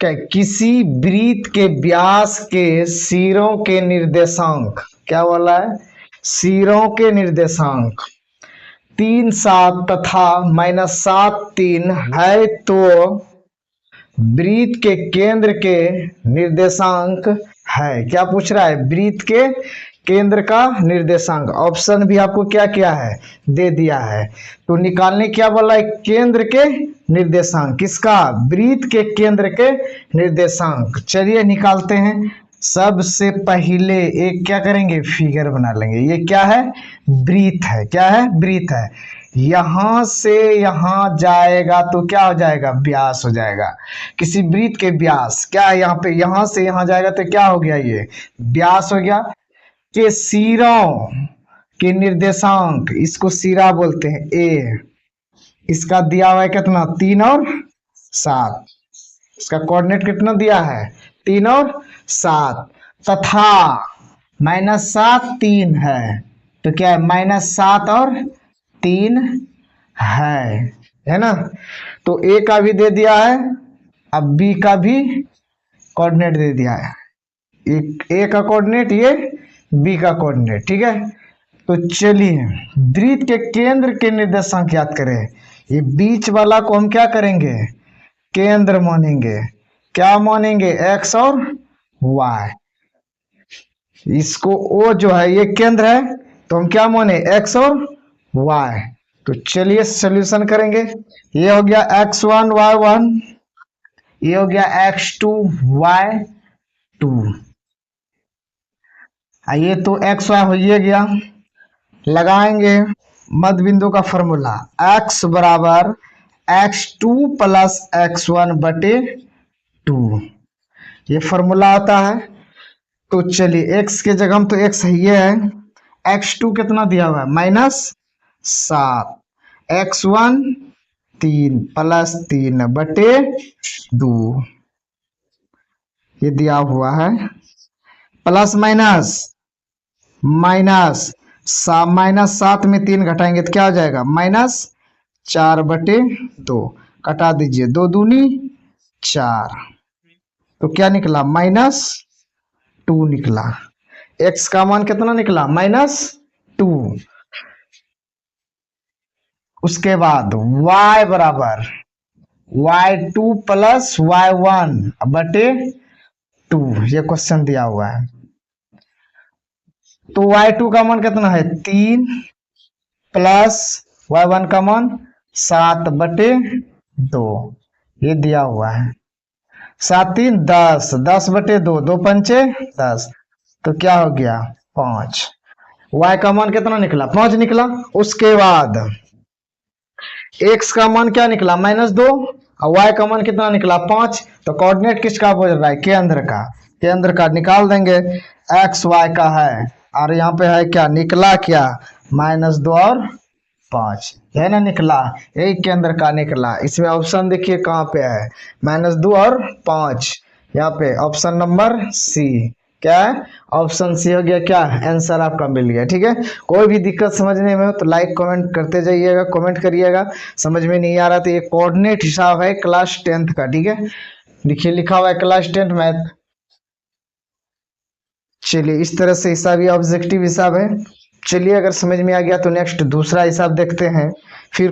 किसी वृत्त के व्यास के सिरों के निर्देशांक, क्या बोला है, सिरों के निर्देशांक 3, 7 तथा -7, 3 है तो वृत्त के केंद्र के निर्देशांक है। क्या पूछ रहा है, वृत्त के केंद्र का निर्देशांक। ऑप्शन भी आपको क्या किया है, दे दिया है। तो निकालने क्या बोला है, केंद्र के निर्देशांक, किसका, वृत्त के केंद्र के निर्देशांक। चलिए निकालते हैं। सबसे पहले एक क्या करेंगे, फिगर बना लेंगे। ये क्या है, वृत्त है। क्या है, वृत्त है। यहां से यहां जाएगा तो क्या हो जाएगा, व्यास हो जाएगा। किसी वृत्त के व्यास, क्या है यहाँ पे, यहां से यहां जाएगा तो क्या हो गया, ये व्यास हो गया। के सिरों के निर्देशांक, इसको सिरा बोलते हैं, ए। इसका दिया हुआ है कितना, 3 और 7। इसका कोऑर्डिनेट कितना दिया है, 3 और 7। तथा -7, 3 है तो क्या है, -7 और 3 है ना। तो ए का भी दे दिया है, अब बी का भी कोऑर्डिनेट दे दिया है। एक ए का कोऑर्डिनेट, ये बी का कोऑर्डिनेट, ठीक है। तो चलिए वृत्त के केंद्र के निर्देशांक याद करें। ये बीच वाला को हम क्या करेंगे, केंद्र मानेंगे। क्या मानेंगे, एक्स और वाई। इसको ओ जो है ये केंद्र है तो हम क्या माने, एक्स और वाई। तो चलिए सॉल्यूशन करेंगे। ये हो गया x1 y1, ये हो गया x2 y2। ये तो एक्स वाई हो ही गया। लगाएंगे मध्य बिंदु का फॉर्मूला, x बराबर x2 प्लस x1 बटे 2। ये फॉर्मूला आता है। तो चलिए x के जगह हम तो x ही है, x2 कितना दिया हुआ है, -7, x1 3 प्लस 3 बटे 2 ये दिया हुआ है। प्लस माइनस -7 में 3 घटाएंगे तो क्या हो जाएगा, -4 बटे 2। कटा दीजिए, 2 दूनी 4, तो क्या निकला, -2 निकला। x का मान कितना निकला, -2। उसके बाद y बराबर y2 प्लस y1 बटे 2, ये क्वेश्चन दिया हुआ है। तो y2 का मान कितना है, 3 प्लस y1 का मान 7 बटे 2, ये दिया हुआ है। 7 3 10, 10 बटे 2, 2 पंचे 10, तो क्या हो गया 5। y का मान कितना निकला, 5 निकला। उसके बाद x का मान क्या निकला, -2, और y का मान कितना निकला, 5। तो कोऑर्डिनेट किसका बोल रहा है, केंद्र का निकाल देंगे। x y का है और यहाँ पे है क्या, निकला क्या, -2 और 5, है ना, निकला, यही केंद्र का निकला। इसमें ऑप्शन देखिए कहाँ पे है, -2 और 5, यहाँ पे ऑप्शन नंबर सी। क्या है, ऑप्शन सी हो गया। क्या आंसर आपका मिल गया, ठीक है। कोई भी दिक्कत समझने में हो तो लाइक कमेंट करते जाइएगा, कमेंट करिएगा। समझ में नहीं आ रहा तो ये कोऑर्डिनेट हिसाब है क्लास 10th का, ठीक है। देखिए लिखा हुआ है क्लास 10th मैथ। चलिए इस तरह से हिसाब, ये ऑब्जेक्टिव हिसाब है। चलिए अगर समझ में आ गया तो नेक्स्ट दूसरा हिसाब देखते हैं। फिर